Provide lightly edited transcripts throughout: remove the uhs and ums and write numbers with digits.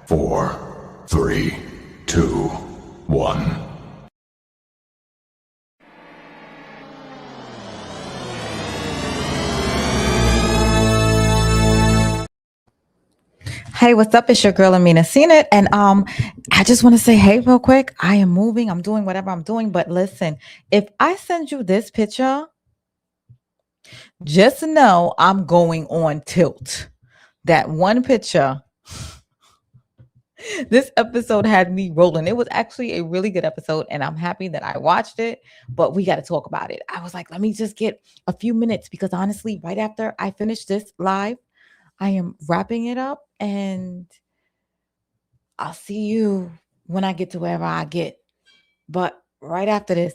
4, 3, 2, 1. Hey, what's up? It's your girl Amina Seen It. And I just want to say, hey, real quick. I am moving, I'm doing whatever I'm doing. But listen, if I send you this picture, just know I'm going on tilt. That one picture, this episode had me rolling. It was actually a really good episode, and I'm happy that I watched it, but we got to talk about it. I was like, let me just get a few minutes because honestly, right after I finish this live, I am wrapping it up and I'll see you when I get to wherever I get. But right after this,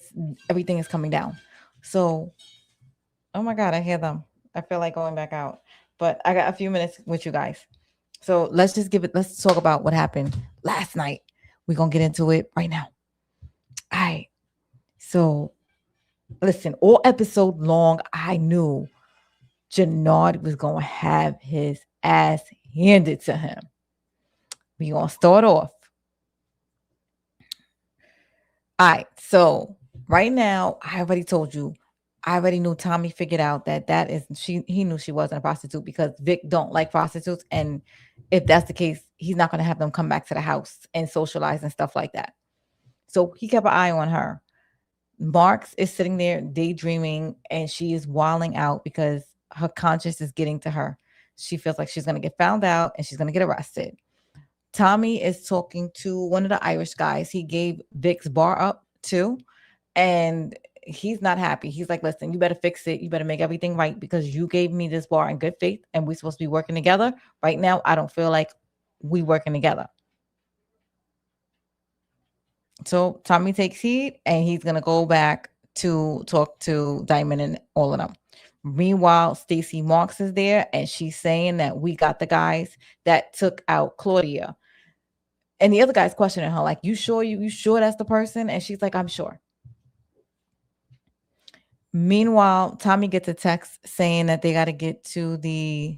everything is coming down. So, oh my God, I hear them. I feel like going back out. But I got a few minutes with you guys. So let's talk about what happened last night. We're going to get into it right now. All right. So, listen, all episode long, I knew Jannard was going to have his ass handed to him. We're going to start off. All right. So, right now, I already told you I already knew Tommy figured out that is he knew she wasn't a prostitute because Vic don't like prostitutes, and if that's the case, he's not going to have them come back to the house and socialize and stuff like that. So he kept an eye on her. Marks is sitting there daydreaming, and she is wilding out because her conscience is getting to her. She feels like she's going to get found out and she's going to get arrested. Tommy is talking to one of the Irish guys. He gave Vic's bar up too, and he's not happy. He's like, listen, you better fix it. You better make everything right because you gave me this bar in good faith and we're supposed to be working together. Right now, I don't feel like we working together. So Tommy takes heed and he's going to go back to talk to Diamond and all of them. Meanwhile, Stacy Marks is there and she's saying that we got the guys that took out Claudia. And the other guy's questioning her, like, you sure that's the person? And she's like, I'm sure. Meanwhile, Tommy gets a text saying that they got to get to the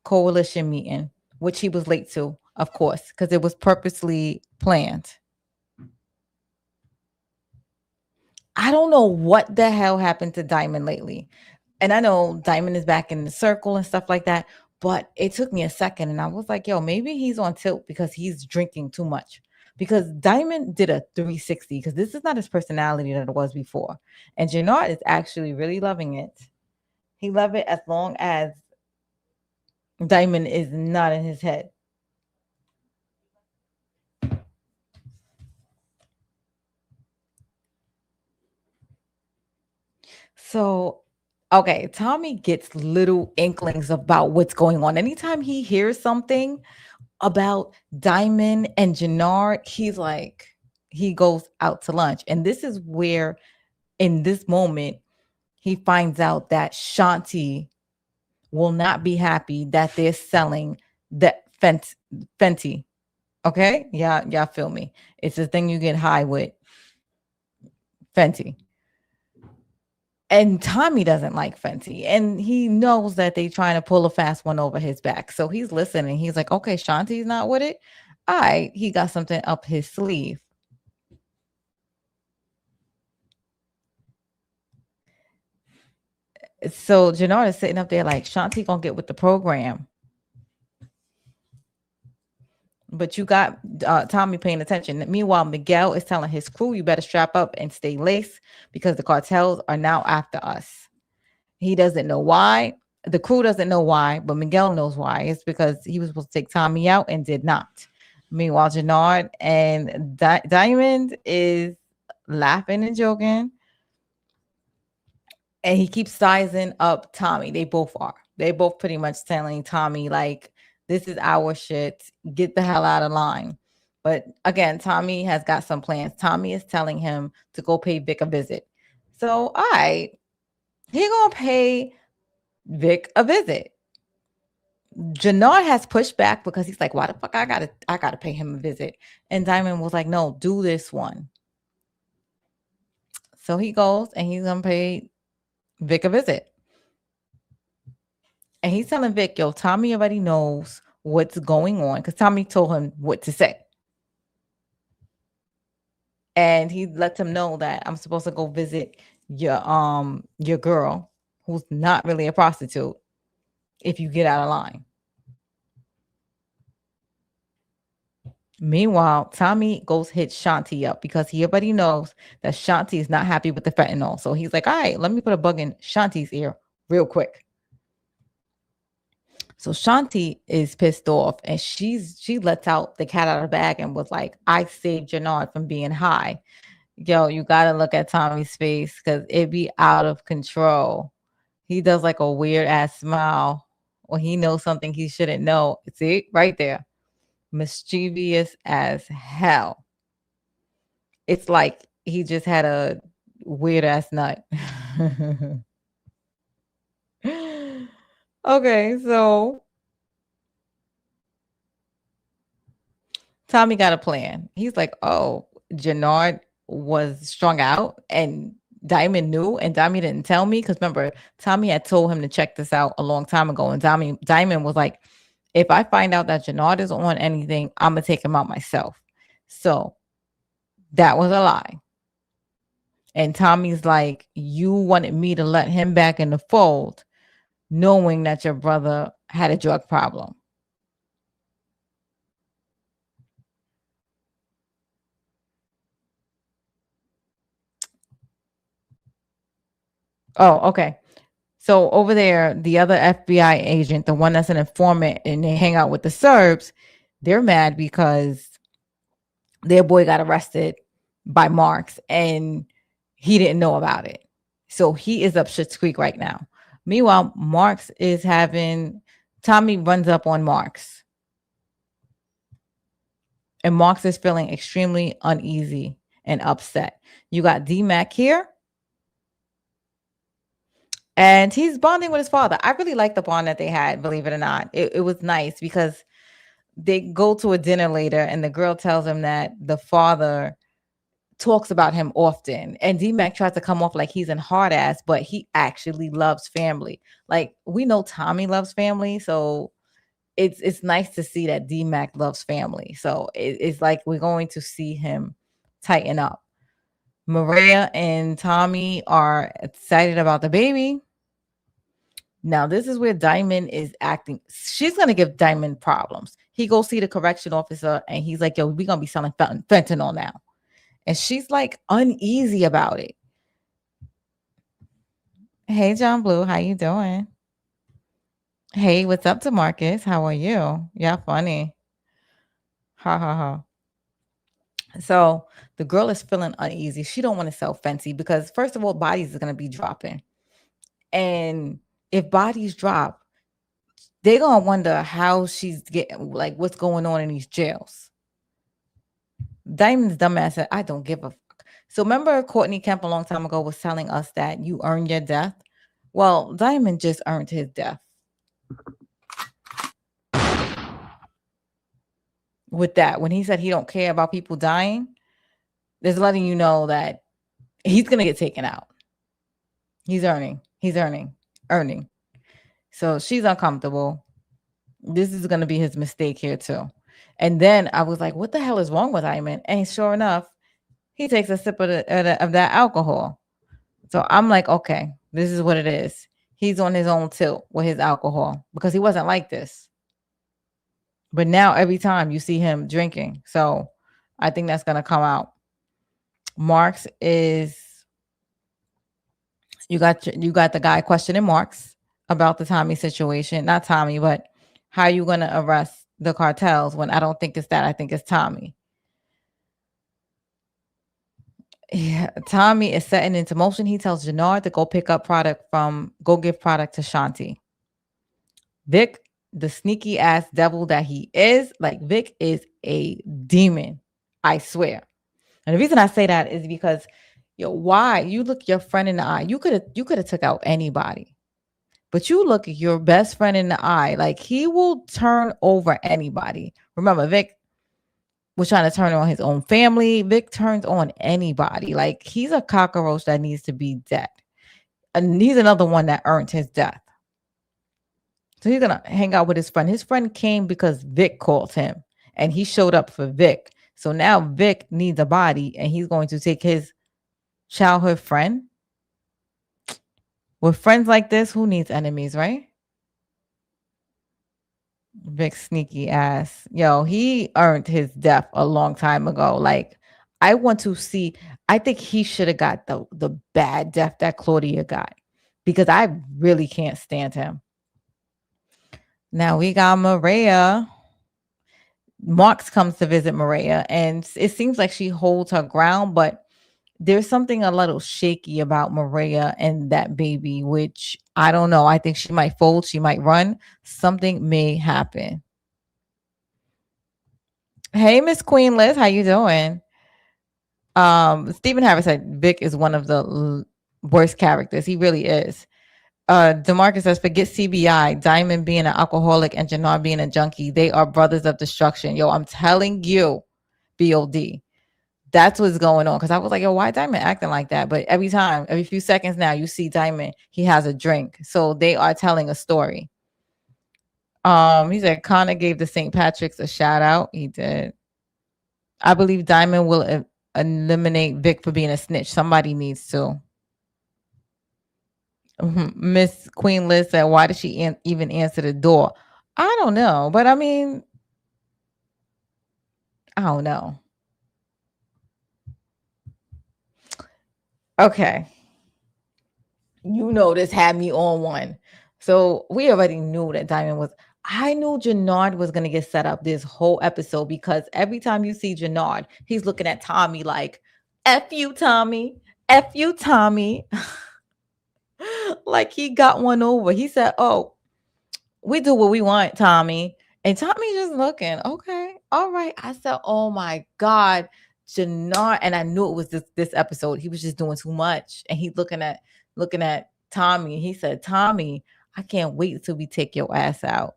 coalition meeting, which he was late to, of course, because it was purposely planned. I don't know what the hell happened to Diamond lately. And I know Diamond is back in the circle and stuff like that, but it took me a second and I was like, yo, maybe he's on tilt because he's drinking too much. Because Diamond did a 360 because this is not his personality that it was before. And Jenard is actually really loving it. He love it as long as Diamond is not in his head. So, okay, Tommy gets little inklings about what's going on. Anytime he hears something about Diamond and Jannard, he's like, he goes out to lunch. And this is where, in this moment, he finds out that Shanti will not be happy that they're selling the Fenty. Okay? Yeah, y'all feel me. It's the thing you get high with. Fenty. And Tommy doesn't like Fenty. And he knows that they trying to pull a fast one over his back. So he's listening. He's like, okay, Shanti's not with it. All right, he got something up his sleeve. So Jenard is sitting up there like, Shanti gonna get with the program. But you got Tommy paying attention. Meanwhile, Miguel is telling his crew, you better strap up and stay laced because the cartels are now after us. He doesn't know why. The crew doesn't know why, but Miguel knows why. It's because he was supposed to take Tommy out and did not. Meanwhile, Jenard and Diamond is laughing and joking. And he keeps sizing up Tommy. They both are. They both pretty much telling Tommy, like, this is our shit. Get the hell out of line. But again, Tommy has got some plans. Tommy is telling him to go pay Vic a visit. So, all right, he gonna pay Vic a visit. Jenard has pushed back because he's like, why the fuck I gotta pay him a visit? And Diamond was like, no, do this one. So he goes and he's gonna pay Vic a visit. And he's telling Vic, yo, Tommy already knows what's going on because Tommy told him what to say. And he lets him know that I'm supposed to go visit your girl who's not really a prostitute if you get out of line. Meanwhile, Tommy goes hit Shanti up because he already knows that Shanti is not happy with the fentanyl. So he's like, all right, let me put a bug in Shanti's ear real quick. So Shanti is pissed off and she lets out the cat out of the bag and was like, I saved Jannard from being high. Yo, you gotta look at Tommy's face because it be out of control. He does like a weird ass smile when he knows something he shouldn't know. See, right there. Mischievous as hell. It's like he just had a weird ass nut. Okay, so Tommy got a plan. He's like, oh, Jenard was strung out and Diamond knew and Diamond didn't tell me. Because remember, Tommy had told him to check this out a long time ago. And Diamond was like, if I find out that Jenard is on anything, I'm going to take him out myself. So that was a lie. And Tommy's like, you wanted me to let him back in the fold, knowing that your brother had a drug problem. Oh, okay. So over there, the other FBI agent, the one that's an informant, and they hang out with the Serbs, they're mad because their boy got arrested by Marks and he didn't know about it. So he is up Schitt's Creek right now. Meanwhile, Marks is having Tommy runs up on Marks. And Marks is feeling extremely uneasy and upset. You got D-Mac here. And he's bonding with his father. I really like the bond that they had, believe it or not. It was nice because they go to a dinner later and the girl tells him that the father talks about him often. And D-Mac tries to come off like he's an hard ass, but he actually loves family. Like, we know Tommy loves family. So it's nice to see that D-Mac loves family. So it's like we're going to see him tighten up. Maria and Tommy are excited about the baby. Now, this is where Diamond is acting. She's going to give Diamond problems. He goes see the correction officer and he's like, yo, we're going to be selling fentanyl now. And she's like uneasy about it. Hey, John Blue, how you doing? Hey, what's up to Marcus? How are you? Yeah, funny. Ha, ha, ha. So the girl is feeling uneasy. She don't want to sell Fenty because, first of all, bodies are going to be dropping. And if bodies drop, they're going to wonder how she's getting, like, what's going on in these jails. Diamond's dumbass said, I don't give a fuck. So remember Courtney Kemp a long time ago was telling us that you earn your death? Well, Diamond just earned his death. With that, when he said he don't care about people dying, there's letting you know that he's going to get taken out. He's earning. So she's uncomfortable. This is going to be his mistake here too. And then I was like, what the hell is wrong with Diamond? And sure enough, he takes a sip of that alcohol. So I'm like, okay, this is what it is. He's on his own tilt with his alcohol because he wasn't like this. But now every time you see him drinking. So I think that's going to come out. Marks is, you got the guy questioning Marks about the Tommy situation. Not Tommy, but how are you going to arrest the cartels when I don't think it's that. I think it's Tommy. Yeah, Tommy is setting into motion. He tells Jenard to go give product to Shanti. Vic, the sneaky ass devil that he is, like Vic is a demon, I swear. And the reason I say that is because, why? You look your friend in the eye. You could have took out anybody. But you look your best friend in the eye, like he will turn over anybody. Remember, Vic was trying to turn on his own family. Vic turns on anybody. Like he's a cockroach that needs to be dead. And he's another one that earned his death. So he's gonna hang out with his friend. His friend came because Vic called him, and he showed up for Vic. So now Vic needs a body, and he's going to take his childhood friend. With friends like this, who needs enemies, right? Vic sneaky ass. Yo, he earned his death a long time ago. Like, I want to see. I think he should have got the bad death that Claudia got, because I really can't stand him. Now we got Maria. Marks comes to visit Maria, and it seems like she holds her ground, but there's something a little shaky about Maria and that baby, which I don't know. I think she might fold, she might run. Something may happen. Hey, Miss Queen Liz, how you doing? Stephen Harris said Vic is one of the worst characters. He really is. Demarcus says, forget CBI, Diamond being an alcoholic and Jannard being a junkie. They are brothers of destruction. Yo, I'm telling you, BOD. That's what's going on. Because I was like, yo, why Diamond acting like that? But every time, every few seconds now, you see Diamond, he has a drink. So they are telling a story. He said Connor gave the St. Patrick's a shout out. He did. I believe Diamond will eliminate Vic for being a snitch. Somebody needs to. Miss Queen Liz said, why did she even answer the door? I don't know. But I mean, I don't know. Okay. You know, this had me on one. So we already knew that Diamond was. I knew Jenard was going to get set up this whole episode, because every time you see Jenard, he's looking at Tommy like, F you, Tommy. F you, Tommy. Like he got one over. He said, oh, we do what we want, Tommy. And Tommy just looking, okay, all right. I said, oh my God, Jannard. And I knew it was this episode. He was just doing too much. And he's looking at Tommy. He said, Tommy, I can't wait till we take your ass out.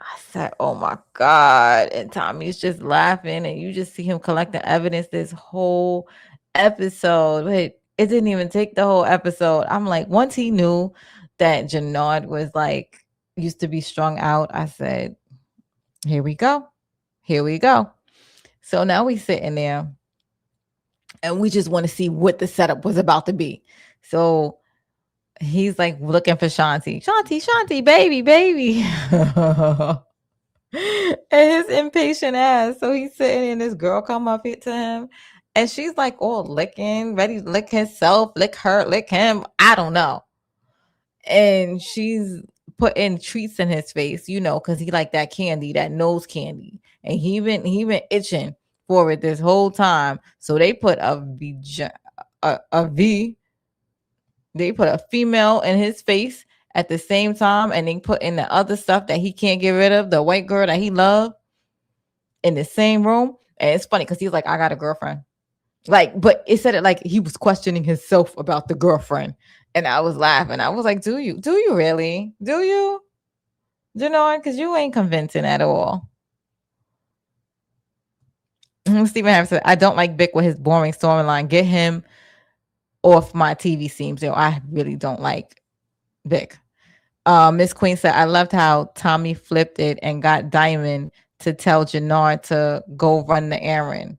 I said, oh my God. And Tommy's just laughing, and you just see him collecting evidence this whole episode. But it didn't even take the whole episode. I'm like, once he knew that Jannard was like, used to be strung out, I said, here we go. Here we go. So now we sitting there, and we just want to see what the setup was about to be. So he's like looking for Shanti. Shanti, baby. And his impatient ass. So he's sitting, and this girl come up here to him, and she's like all licking, ready to lick himself, lick her, lick him. I don't know. And she's putting treats in his face, because he like that candy, that nose candy. And he been itching for it this whole time. So they put a V, they put a female in his face at the same time, and they put in the other stuff that he can't get rid of, the white girl that he loved, in the same room. And it's funny because he's like, I got a girlfriend. Like, but it said it like he was questioning himself about the girlfriend. And I was laughing. I was like, do you really? Do you? Because you ain't convincing at all. Stephen Harris said, I don't like Vic with his boring storyline. Get him off my TV seams. I really don't like Vic. Miss Queen said, I loved how Tommy flipped it and got Diamond to tell Jenard to go run the errand.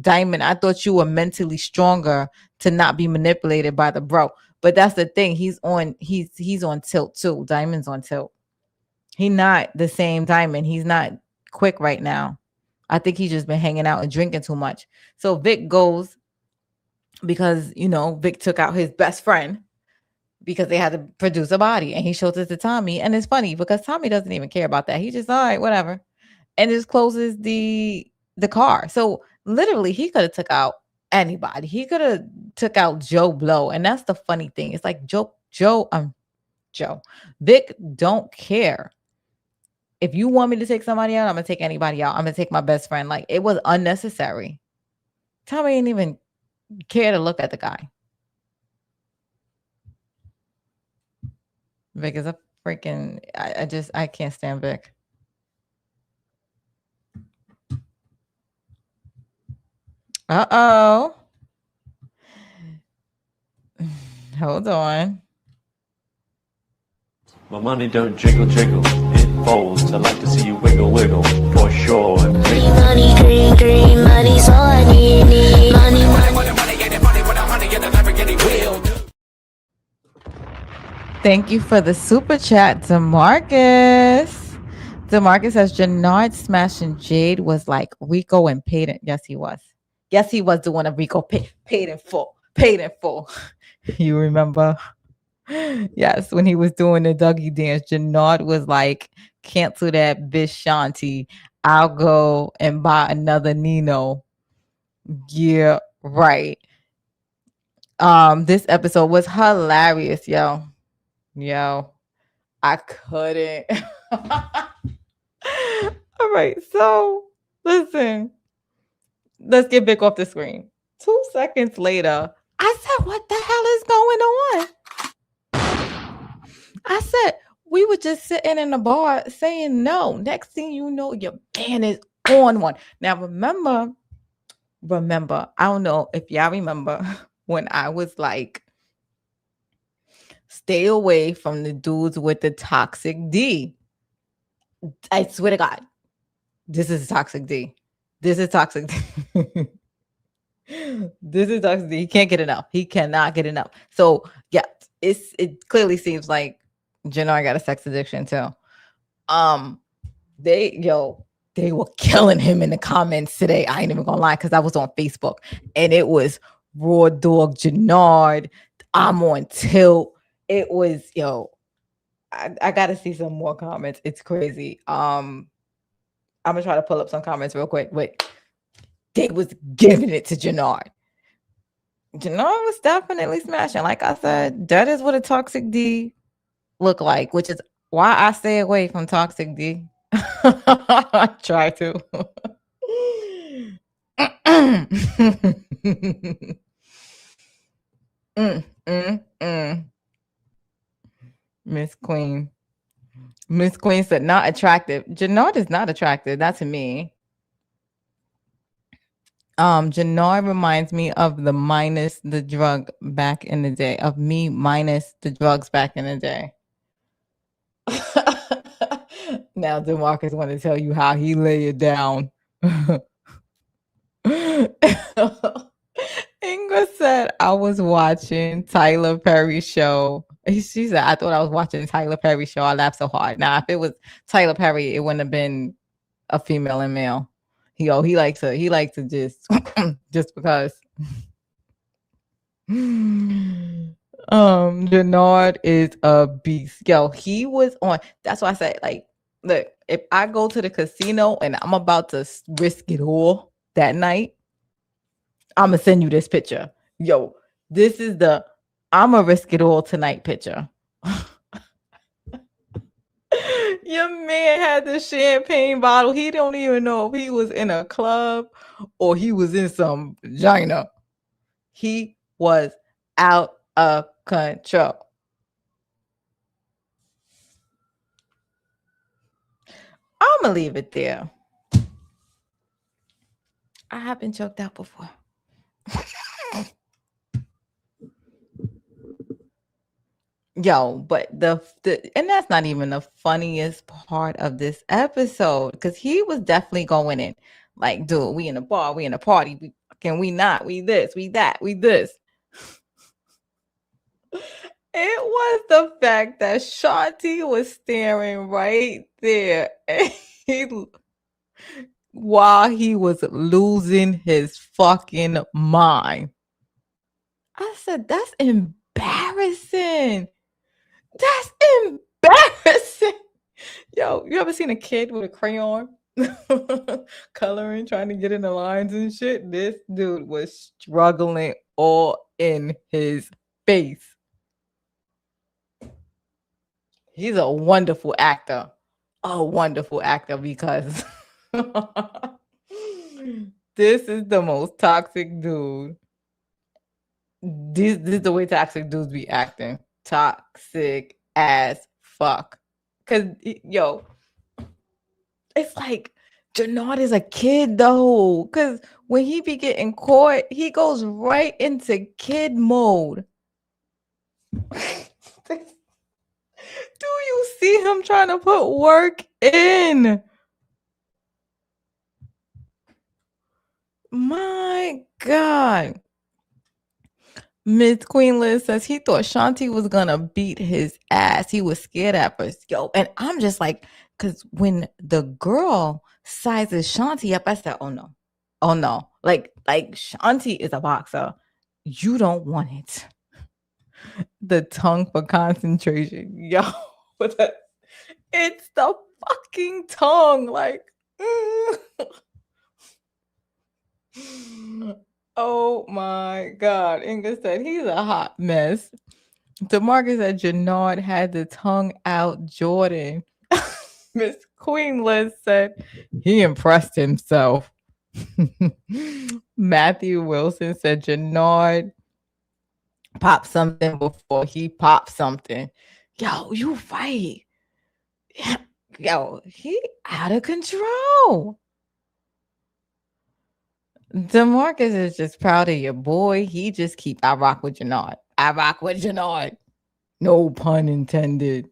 Diamond, I thought you were mentally stronger to not be manipulated by the bro. But that's the thing. He's on tilt too. Diamond's on tilt. He's not the same Diamond. He's not quick right now. I think he's just been hanging out and drinking too much. So Vic goes because, Vic took out his best friend because they had to produce a body, and he shows it to Tommy. And it's funny because Tommy doesn't even care about that. He just, all right, whatever. And just closes the car. So literally he could have took out anybody. He could have took out Joe Blow. And that's the funny thing. It's like Joe, Vic don't care. If you want me to take somebody out, I'm gonna take anybody out. I'm gonna take my best friend. Like, it was unnecessary. Tommy didn't even care to look at the guy. Vic is a freaking, I can't stand Vic. Uh-oh. Hold on. My money don't jiggle, jiggle, it folds. I like to see you wiggle, wiggle, for sure. Money, green, green, money's all I need. Money, Thank you for the super chat, DeMarcus. DeMarcus says Jannard smashing Jade was like Rico and Payton. Yes, he was. Yes, he was doing a Rico paid in full. Paid in full. You remember? Yes, when he was doing the Dougie dance, Jannard was like, cancel that bitch Shanti. I'll go and buy another Nino. Yeah, right. This episode was hilarious, yo. I couldn't. All right, so listen. Let's get Vic off the screen. 2 seconds later, I said, what the hell is going on? I said, we were just sitting in the bar saying no. Next thing you know, your man is on one. Now, remember, I don't know if y'all remember when I was like, stay away from the dudes with the toxic D. I swear to God, this is toxic D. This is toxic D. This is toxic D. He can't get enough. He cannot get enough. So yeah, it clearly seems like Jenard got a sex addiction too. They were killing him in the comments today. I ain't even gonna lie, because I was on Facebook and it was Raw Dog Jenard. I'm on tilt. It was I gotta see some more comments. It's crazy. I'm gonna try to pull up some comments real quick. Wait, they was giving it to Jannard. Jannard was definitely smashing. Like I said, that is what a toxic D look like, which is why I stay away from toxic D. I try to. Miss Queen. Miss Queen said not attractive. Jannard is not attractive. That's to me. Jannard reminds me of the minus the drug back in the day. Of me minus the drugs back in the day. Now DeMarcus want to tell you how he lay it down. Inga said I was watching Tyler Perry's show. She said I thought I was watching Tyler Perry's show. I laughed so hard. Now, if it was Tyler Perry, it wouldn't have been a female and male. He likes to just just because. Jenard is a beast. Yo, he was on. That's why I say, like, look, if I go to the casino and I'm about to risk it all that night, I'm gonna send you this picture. Yo, this is the I'm gonna risk it all tonight picture. Your man had the champagne bottle. He don't even know if he was in a club or he was in some vagina. He was out of control. I'm gonna leave it there. I have been choked out before. Yo, but the and that's not even the funniest part of this episode, because he was definitely going in like, dude, we in a bar, we in a party, we not, we this, we that, we this. It was the fact that Shanti was staring right there while he was losing his fucking mind. I said, that's embarrassing. That's embarrassing. Yo, you ever seen a kid with a crayon coloring, trying to get in the lines and shit? This dude was struggling all in his face. He's a wonderful actor. A wonderful actor, because this is the most toxic dude. This is the way toxic dudes be acting. Toxic as fuck. Cause yo, it's like Jenard is a kid though. Cause when he be getting caught, he goes right into kid mode. Do you see him trying to put work in? My God. Miss Queen Liz says he thought Shanti was gonna beat his ass. He was scared at first. Yo, and I'm just like, because when the girl sizes Shanti up, I said, oh no. Oh no. Like Shanti is a boxer. You don't want it. The tongue for concentration. Yo, it's the fucking tongue. Like, oh my God. Inga said he's a hot mess. DeMarcus said Jannard had the tongue out Jordan. Miss Queen Liz said he impressed himself. Matthew Wilson said Jannard popped something before he popped something. Yo, you right. Yo, he out of control. DeMarcus is just proud of your boy. He just I rock with Jannard. I rock with Jannard. No pun intended.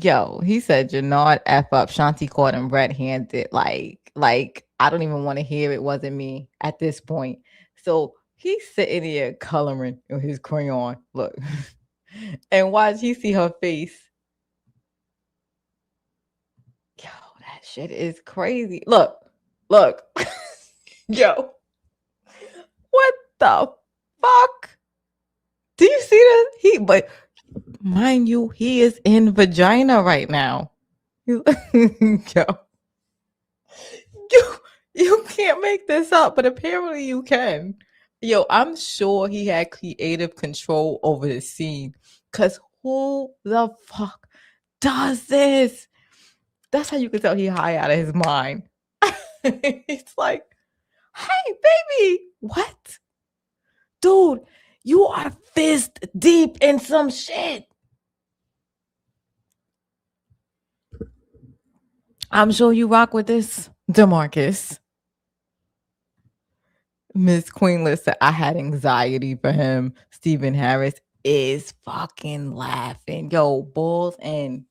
Yo, he said Jenard F up. Shanti caught him red-handed. Like I don't even want to hear it wasn't me at this point. So he's sitting here coloring with his crayon. Look. And watch, he see her face. Yo, that shit is crazy. Look. Yo. What the fuck? Do you see this? But mind you, he is in vagina right now. Yo. You can't make this up, but apparently you can. Yo, I'm sure he had creative control over the scene. Cause who the fuck does this? That's how you can tell he high out of his mind. It's like, hey, baby, what? Dude, you are fist deep in some shit. I'm sure you rock with this, DeMarcus. Miss Queenless said, I had anxiety for him. Stephen Harris is fucking laughing. Yo, Bulls and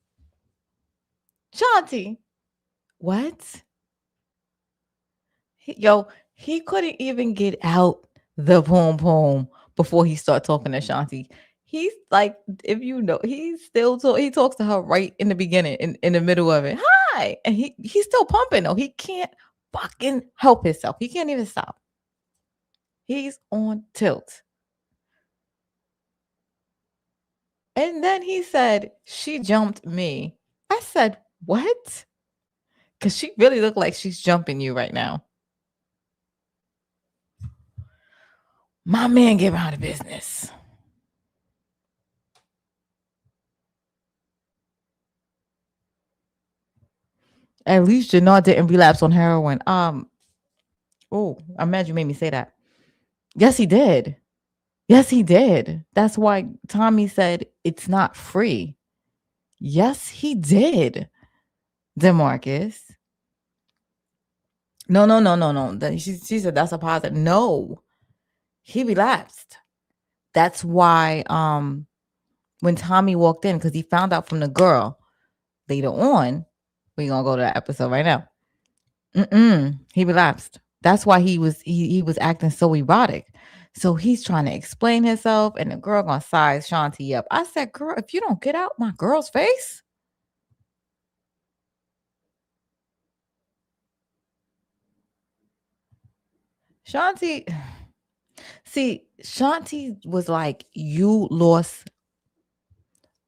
Shanti. What? He couldn't even get out the poom before he started talking to Shanti. He's like, if you know, he talks to her right in the beginning, in the middle of it. Hi. And he's still pumping though. He can't fucking help himself. He can't even stop. He's on tilt. And then he said, she jumped me. I said, what? Because she really looked like she's jumping you right now. My man get out of business. At least Jenard didn't relapse on heroin. Oh, I'm mad you made me say that. Yes, he did. Yes, he did. That's why Tommy said it's not free. Yes, he did. DeMarcus. No. She said that's a positive. No, he relapsed. That's why when Tommy walked in, because he found out from the girl later on, we're gonna go to that episode right now. He relapsed. That's why he was acting so erotic. So he's trying to explain himself, and the girl gonna size Shanti up. I said, girl, if you don't get out my girl's face. Shanti was like, you lost.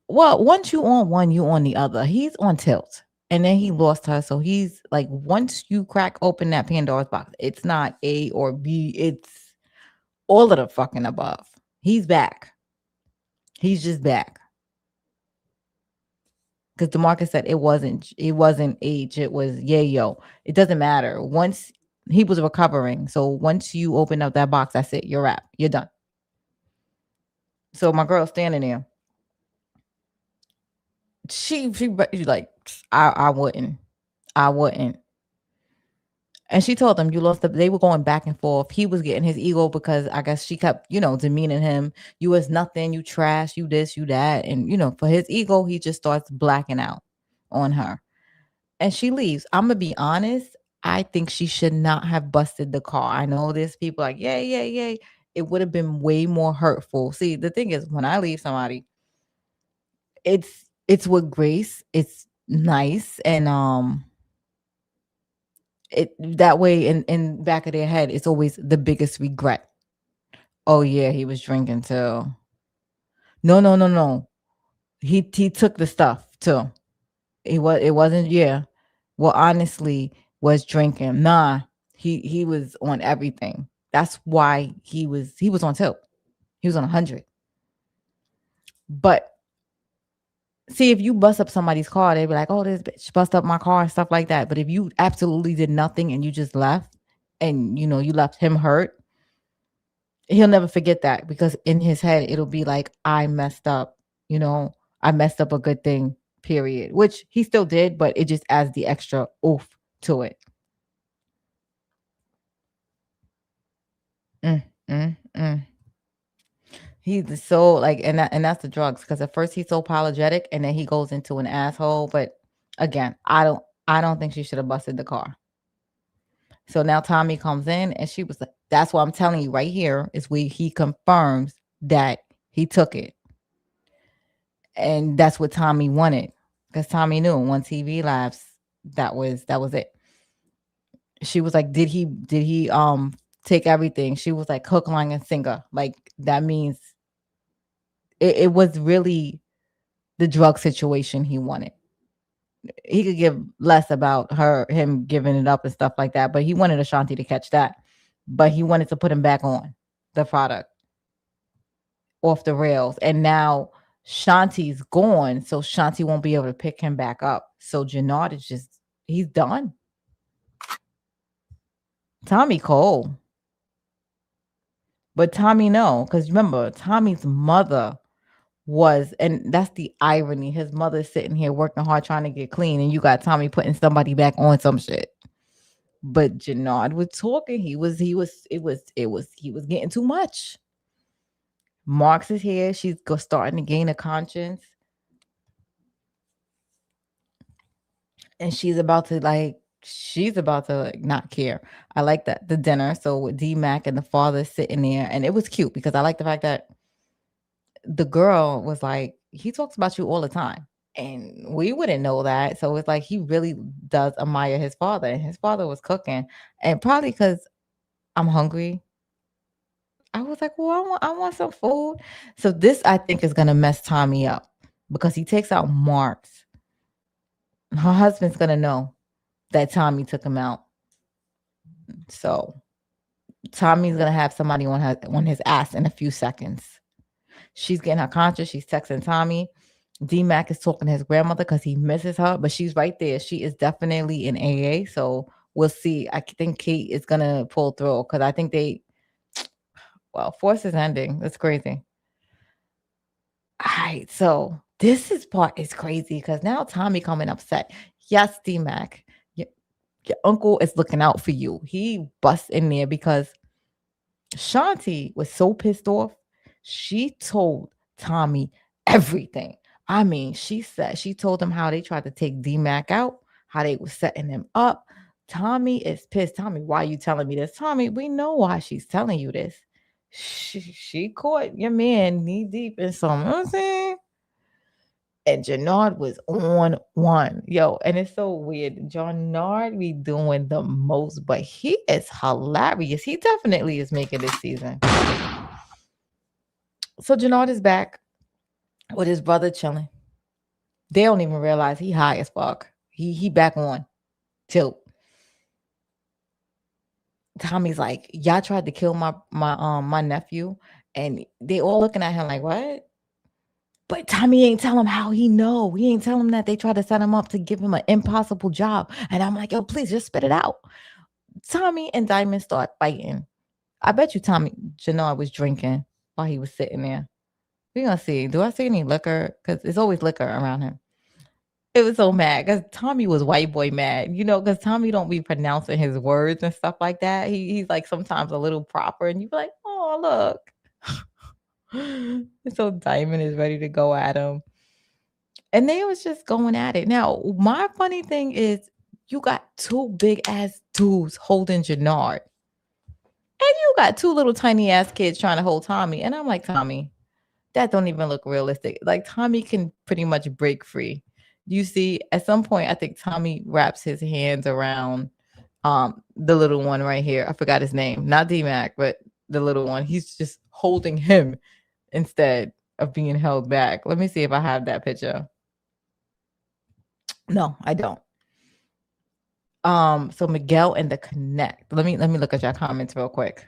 Well, once you on one, you on the other. He's on tilt. And then he lost her. So he's like, once you crack open that Pandora's box, it's not A or B. It's all of the fucking above. He's back. He's just back. Because DeMarcus said it wasn't age. It was yayo. It doesn't matter. Once he was recovering. So once you open up that box, that's it. You're out. You're done. So my girl's standing there. She like, I wouldn't. And she told him, you lost they were going back and forth. He was getting his ego because I guess she kept, demeaning him. You was nothing, you trash, you this, you that. And, for his ego, he just starts blacking out on her. And she leaves. I'm going to be honest. I think she should not have busted the car. I know there's people like, yay, yay, yay. It would have been way more hurtful. See, the thing is, when I leave somebody, it's with grace. It's nice. And, it that way in back of their head, it's always the biggest regret. Oh yeah, he was drinking too. No, no, no, no. He took the stuff too. It wasn't, yeah. Well, honestly, was drinking. Nah, he was on everything. That's why he was on tilt. He was on 100. But see, if you bust up somebody's car, they'd be like, "Oh, this bitch bust up my car" and stuff like that. But if you absolutely did nothing and you just left, and you left him hurt, he'll never forget that, because in his head it'll be like, I messed up, I messed up a good thing, period, which he still did, but it just adds the extra oof to it. mm, mm, mm. He's so like, and that's the drugs, because at first he's so apologetic and then he goes into an asshole. But again, I don't think she should have busted the car. So now Tommy comes in and she was like, that's what I'm telling you right here is where he confirms that he took it. And that's what Tommy wanted, because Tommy knew once TV laughs, that was it. She was like, did he take everything? She was like, hook, line, and sinker. Like, that means it was really the drug situation he wanted. He could give less about him giving it up and stuff like that, but he wanted Ashanti to catch that. But he wanted to put him back on the product, off the rails. And now Shanti's gone, so Shanti won't be able to pick him back up. So Jannard is he's done. Tommy Cole. But Tommy no, because remember, Tommy's mother was, and that's the irony, his mother's sitting here working hard trying to get clean, and you got Tommy putting somebody back on some shit. But Jenard was talking. He was getting too much. Marks is here. She's starting to gain a conscience. And she's about to not care. I like that. The dinner. So with D-Mac and the father sitting there. And it was cute because I like the fact that the girl was like, he talks about you all the time. And we wouldn't know that. So it's like he really does admire his father. And his father was cooking. And probably because I'm hungry, I was like, well, I want some food. So this, I think, is going to mess Tommy up because he takes out Marks. Her husband's going to know that Tommy took him out. So Tommy's going to have somebody on his ass in a few seconds. She's getting her conscious. She's texting Tommy. D-Mac is talking to his grandmother because he misses her, but she's right there. She is definitely in AA. So we'll see. I think Kate is going to pull through because I think Force is ending. That's crazy. All right. So this part is crazy because now Tommy coming upset. Yes, D-Mac, your uncle is looking out for you. He busts in there because Shanti was so pissed off. She told Tommy everything. I mean, she told him how they tried to take D-Mac out, how they were setting him up. Tommy is pissed. Tommy, why are you telling me this? Tommy, we know why she's telling you this. She caught your man knee deep in some, you know what I'm saying? And Jenard was on one. Yo, and it's so weird. Jannard be doing the most, but he is hilarious. He definitely is making this season. So Jenard is back with his brother chilling. They don't even realize he high as fuck. He back on tilt. Tommy's like, y'all tried to kill my nephew, and they all looking at him like, what? But Tommy ain't tell him how he know. He ain't tell him that they tried to set him up to give him an impossible job. And I'm like, yo, please just spit it out. Tommy and Diamond start fighting. I bet you Jannard was drinking while he was sitting there. We're gonna see. Do I see any liquor? Because there's always liquor around him. It was so mad because Tommy was white boy mad, because Tommy don't be pronouncing his words and stuff like that. He's like sometimes a little proper, and you be like, oh look. So Diamond is ready to go at him. And they was just going at it. Now, my funny thing is you got two big ass dudes holding Jannard. And you got two little tiny ass kids trying to hold Tommy. And I'm like, Tommy, that don't even look realistic. Like Tommy can pretty much break free. You see, at some point, I think Tommy wraps his hands around the little one right here. I forgot his name, not D-Mac, but the little one. He's just holding him instead of being held back. Let me see if I have that picture. No, I don't. So Miguel and the Connect. Let me look at your comments real quick.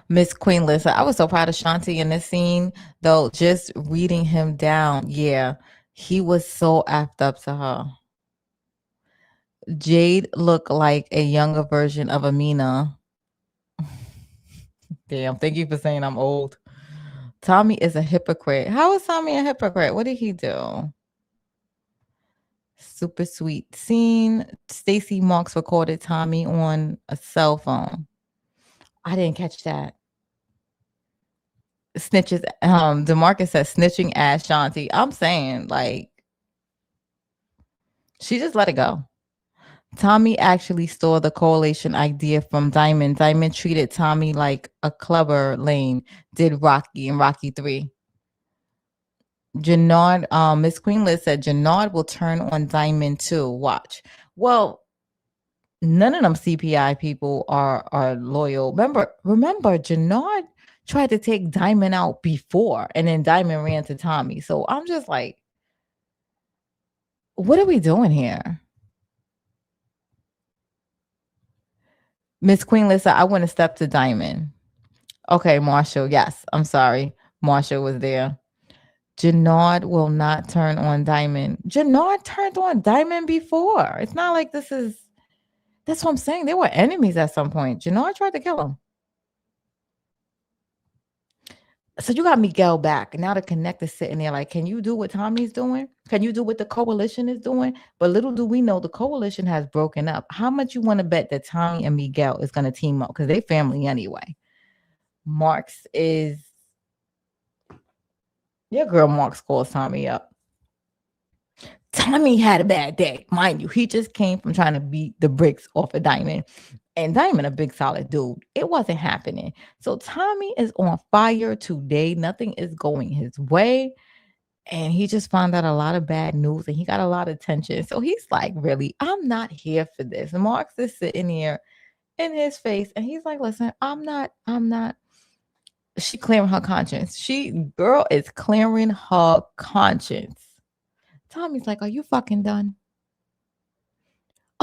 Miss Queen Lisa, I was so proud of Shanti in this scene, though. Just reading him down, yeah, he was so effed up to her. Jade looked like a younger version of Amina. Damn, thank you for saying I'm old. Tommy is a hypocrite. How is Tommy a hypocrite? What did he do? Super sweet scene. Stacy Marks recorded Tommy on a cell phone. I didn't catch that. Snitches. DeMarcus says snitching ass Shanti. I'm saying, like, she just let it go. Tommy actually stole the correlation idea from Diamond. Diamond treated Tommy like a clever lame, did Rocky in Rocky 3. Jenard, Miss Queen Liz said Jenard will turn on Diamond too. Watch. Well, none of them CPI people are loyal. Remember, Jenard tried to take Diamond out before, and then Diamond ran to Tommy. So I'm just like, what are we doing here? Miss Queen Lisa, I want to step to Diamond. Okay, Marshall. Yes, I'm sorry. Marshall was there. Jenard will not turn on Diamond. Jenard turned on Diamond before. It's not like this is. That's what I'm saying. They were enemies at some point. Jenard tried to kill him. So you got Miguel back. Now the Connect is sitting there like, can you do what Tommy's doing? Can you do what the coalition is doing? But little do we know the coalition has broken up. How much you want to bet that Tommy and Miguel is going to team up? Because they're family anyway. Marks is... Your girl Marks calls Tommy up. Tommy had a bad day. Mind you, he just came from trying to beat the bricks off of Diamond. And Diamond, a big solid dude. It wasn't happening. So Tommy is on fire today. Nothing is going his way. And he just found out a lot of bad news and he got a lot of tension. So he's like, really, I'm not here for this. And Marks is sitting here in his face. And he's like, listen, I'm not. She clearing her conscience. Girl is clearing her conscience. Tommy's like, are you fucking done?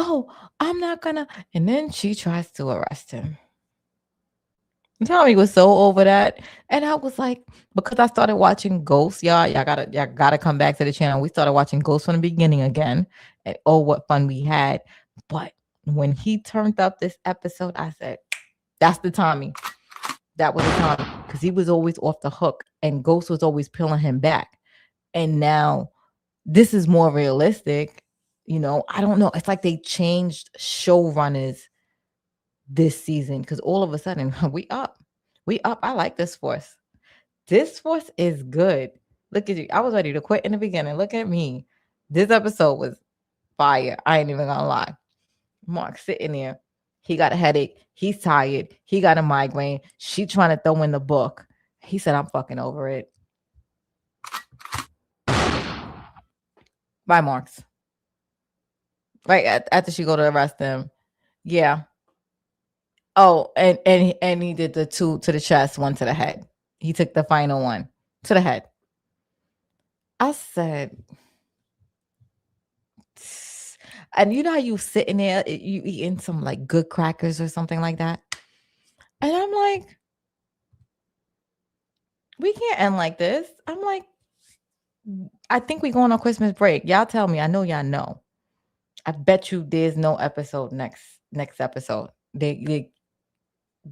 Oh, I'm not gonna. And then she tries to arrest him. Tommy was so over that. And I was like, because I started watching Ghost, y'all gotta come back to the channel. We started watching Ghost from the beginning again. And oh, what fun we had. But when he turned up this episode, I said, that's the Tommy. That was the Tommy. Because he was always off the hook. And Ghost was always peeling him back. And now this is more realistic. I don't know. It's like they changed showrunners this season because all of a sudden we up. I like this force. This force is good. Look at you. I was ready to quit in the beginning. Look at me. This episode was fire. I ain't even gonna lie. Mark sitting there. He got a headache. He's tired. He got a migraine. She trying to throw in the book. He said, I'm fucking over it. Bye, Marks. Right after she go to arrest him. Yeah. Oh, and he did the 2 to the chest, 1 to the head. He took the final 1 to the head. I said, and you know how you sitting there, you eating some like good crackers or something like that. And I'm like, we can't end like this. I'm like, I think we going on Christmas break. Y'all tell me. I know y'all know. I bet you there's no episode next episode.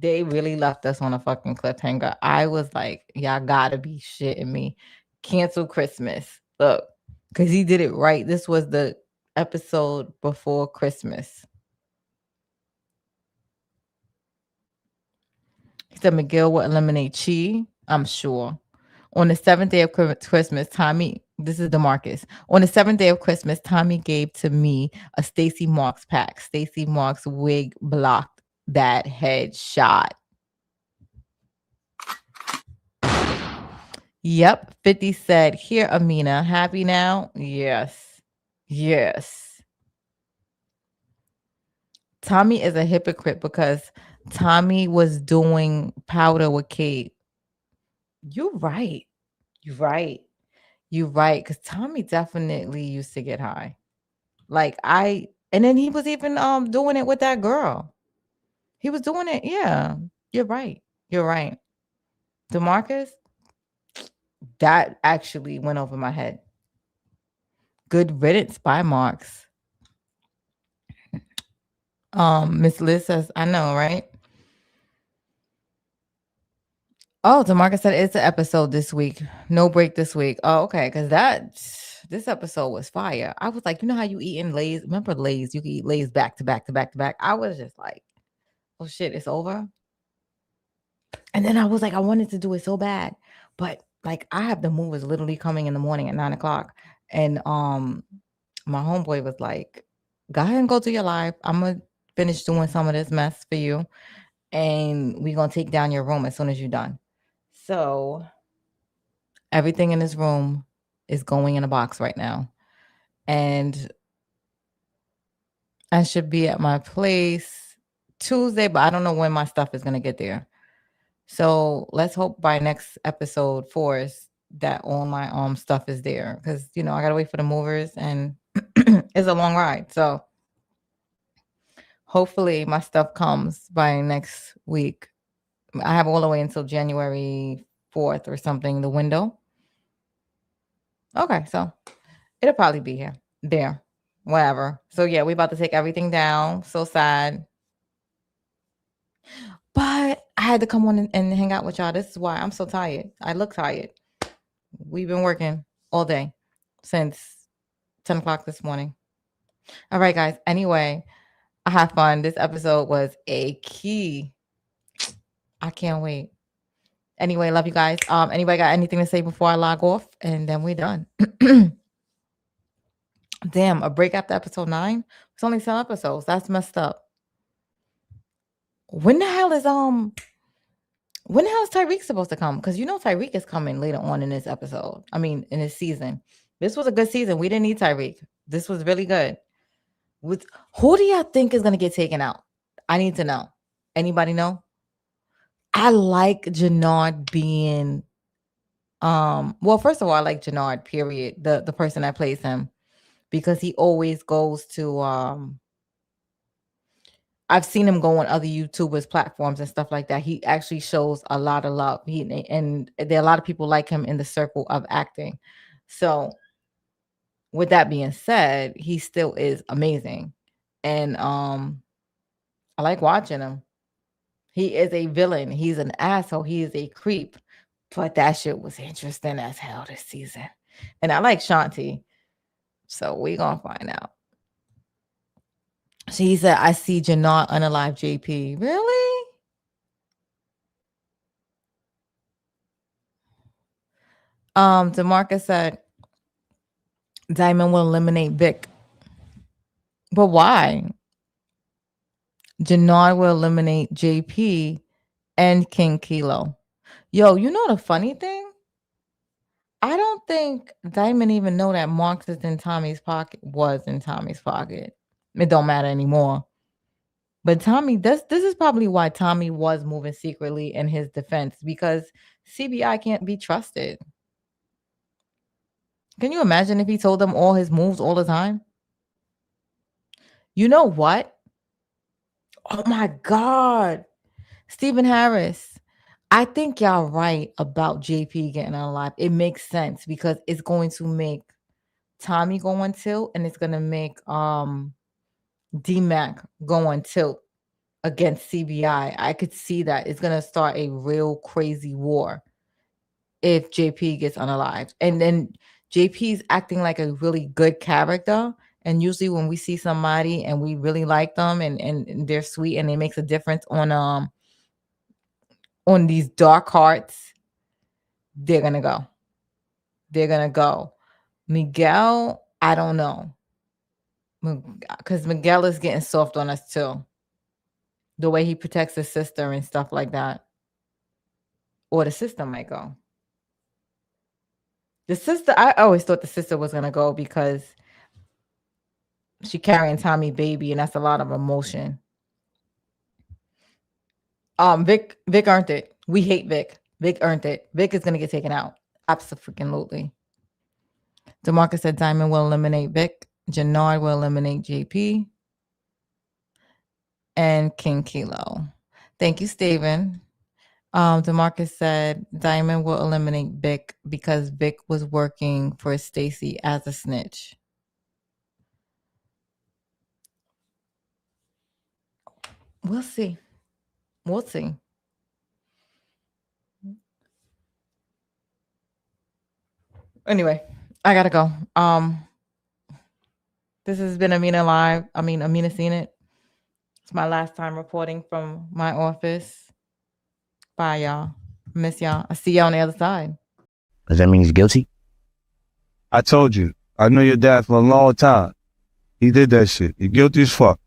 They really left us on a fucking cliffhanger. I was like, y'all gotta be shitting me. Cancel Christmas. Look, because he did it right. This was the episode before Christmas. He said McGill will eliminate Chi, I'm sure. On the seventh day of Christmas, Tommy, this is DeMarcus. On the seventh day of Christmas, Tommy gave to me a Stacy Marks pack. Stacy Marks wig blocked that headshot. Yep. 50 said, here, Amina. Happy now? Yes. Yes. Tommy is a hypocrite because Tommy was doing powder with Kate. You're right. You're right. You're right. Because Tommy definitely used to get high. And then he was even doing it with that girl. He was doing it. Yeah. You're right. You're right. DeMarcus, that actually went over my head. Good riddance by Marks. Miss Liz says, I know, right? Oh, DeMarcus said it's an episode this week. No break this week. Oh, okay. Because this episode was fire. I was like, you know how you eat in Lay's? Remember Lay's? You can eat Lay's back to back to back to back. I was just like, oh shit, it's over. And then I was like, I wanted to do it so bad. But like I have the movers literally coming in the morning at 9:00. And my homeboy was like, go ahead and go to your live. I'm gonna finish doing some of this mess for you. And we're gonna take down your room as soon as you're done. So everything in this room is going in a box right now. And I should be at my place Tuesday, but I don't know when my stuff is gonna get there. So let's hope by next episode 4 is that all my stuff is there. Because I gotta wait for the movers and it's a long ride. So hopefully my stuff comes by next week. I have all the way until January 4th or something, the window. Okay, so it'll probably be there, whatever. So yeah, we're about to take everything down. So sad. But I had to come on and hang out with y'all. This is why I'm so tired. I look tired. We've been working all day since 10:00 this morning. All right, guys. Anyway, I had fun. This episode was a key. I can't wait. Anyway, love you guys. Anybody got anything to say before I log off? And then we're done. Damn, a break after episode 9? It's only 7 episodes. That's messed up. When the hell is Tyreek supposed to come? Because Tyreek is coming later on in this episode. I mean, in this season. This was a good season. We didn't need Tyreek. This was really good. Who do y'all think is gonna get taken out? I need to know. Anybody know? I like Jannard being well, first of all, I like Jannard, period. The person that plays him, because he always goes to I've seen him go on other YouTubers platforms and stuff like that. He actually shows a lot of love. And there are a lot of people like him in the circle of acting. So with that being said, he still is amazing. And I like watching him. He is a villain. He's an asshole. He is a creep. But that shit was interesting as hell this season. And I like Shanti. So we're going to find out. She said, I see Jannard unalive JP. Really? DeMarcus said, Diamond will eliminate Vic. But why? Jenard will eliminate JP and King Kilo. Yo, you know the funny thing? I don't think Diamond even know that Marks is in Tommy's pocket. Was in Tommy's pocket. It don't matter anymore. But Tommy, this is probably why Tommy was moving secretly in his defense, because CBI can't be trusted. Can you imagine if he told them all his moves all the time? You know what? Oh my God. Stephen Harris. I think y'all right about JP getting unalive. It makes sense because it's going to make Tommy go on tilt, and it's going to make D-Mac go on tilt against CBI. I could see that it's gonna start a real crazy war if JP gets unalived. And then JP's acting like a really good character. And usually when we see somebody and we really like them and they're sweet and it makes a difference on these dark hearts, they're gonna go. They're gonna go. Miguel, I don't know. Because Miguel is getting soft on us too. The way he protects his sister and stuff like that. Or the sister might go. The sister, I always thought the sister was gonna go because she carrying Tommy baby, and that's a lot of emotion. Vic earned it. We hate Vic. Vic earned it. Vic is gonna get taken out. Absolutely. DeMarcus said Diamond will eliminate Vic. Jannard will eliminate JP. And King Kilo. Thank you, Steven. DeMarcus said Diamond will eliminate Vic because Vic was working for Stacy as a snitch. We'll see. We'll see. Anyway, I gotta go. This has been Amina Live. Amina Seen It. It's my last time reporting from my office. Bye, y'all. Miss y'all. I see y'all on the other side. Does that mean he's guilty? I told you. I know your dad for a long time. He did that shit. You're guilty as fuck.